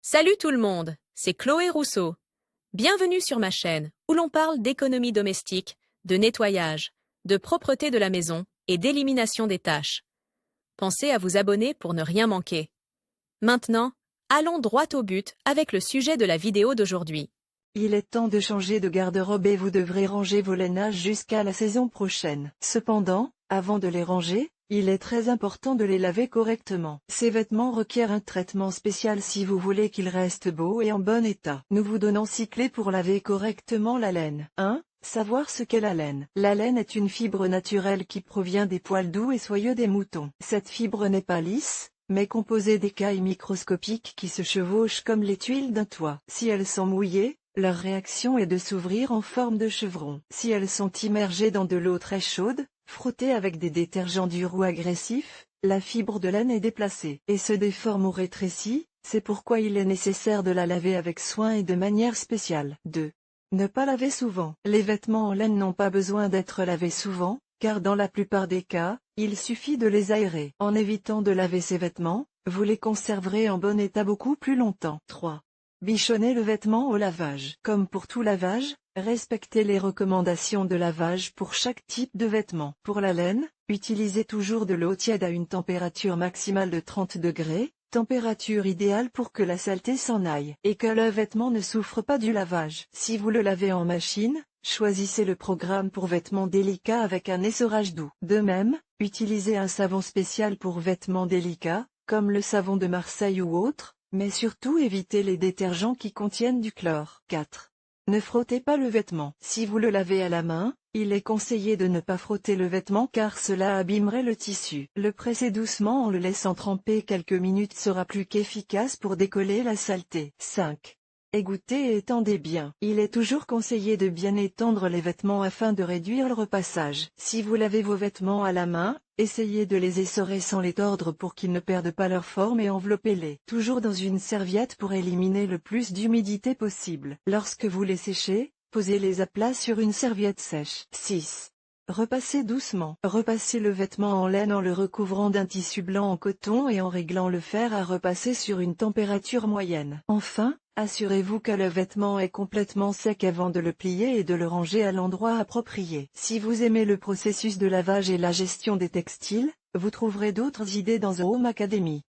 Salut tout le monde, c'est Chloé Rousseau. Bienvenue sur ma chaîne où l'on parle d'économie domestique, de nettoyage, de propreté de la maison et d'élimination des tâches. Pensez à vous abonner pour ne rien manquer. Maintenant, allons droit au but avec le sujet de la vidéo d'aujourd'hui. Il est temps de changer de garde-robe et vous devrez ranger vos lainages jusqu'à la saison prochaine. Cependant, avant de les ranger, il est très important de les laver correctement. Ces vêtements requièrent un traitement spécial si vous voulez qu'ils restent beaux et en bon état. Nous vous donnons 6 clés pour laver correctement la laine. 1. Savoir ce qu'est la laine. La laine est une fibre naturelle qui provient des poils doux et soyeux des moutons. Cette fibre n'est pas lisse, mais composée d'écailles microscopiques qui se chevauchent comme les tuiles d'un toit. Si elles sont mouillées, leur réaction est de s'ouvrir en forme de chevron. Si elles sont immergées dans de l'eau très chaude, frottée avec des détergents durs ou agressifs, la fibre de laine est déplacée et se déforme ou rétrécit, c'est pourquoi il est nécessaire de la laver avec soin et de manière spéciale. 2. Ne pas laver souvent. Les vêtements en laine n'ont pas besoin d'être lavés souvent, car dans la plupart des cas, il suffit de les aérer. En évitant de laver ces vêtements, vous les conserverez en bon état beaucoup plus longtemps. 3. Bichonnez le vêtement au lavage. Comme pour tout lavage, respectez les recommandations de lavage pour chaque type de vêtement. Pour la laine, utilisez toujours de l'eau tiède à une température maximale de 30 degrés, température idéale pour que la saleté s'en aille et que le vêtement ne souffre pas du lavage. Si vous le lavez en machine, choisissez le programme pour vêtements délicats avec un essorage doux. De même, utilisez un savon spécial pour vêtements délicats, comme le savon de Marseille ou autre, mais surtout évitez les détergents qui contiennent du chlore. 4. Ne frottez pas le vêtement. Si vous le lavez à la main, il est conseillé de ne pas frotter le vêtement car cela abîmerait le tissu. Le presser doucement en le laissant tremper quelques minutes sera plus qu'efficace pour décoller la saleté. 5. Égouttez et étendez bien. Il est toujours conseillé de bien étendre les vêtements afin de réduire le repassage. Si vous lavez vos vêtements à la main, essayez de les essorer sans les tordre pour qu'ils ne perdent pas leur forme et enveloppez-les toujours dans une serviette pour éliminer le plus d'humidité possible. Lorsque vous les séchez, posez-les à plat sur une serviette sèche. 6. Repassez doucement. Repassez le vêtement en laine en le recouvrant d'un tissu blanc en coton et en réglant le fer à repasser sur une température moyenne. Enfin, assurez-vous que le vêtement est complètement sec avant de le plier et de le ranger à l'endroit approprié. Si vous aimez le processus de lavage et la gestion des textiles, vous trouverez d'autres idées dans The Home Academy.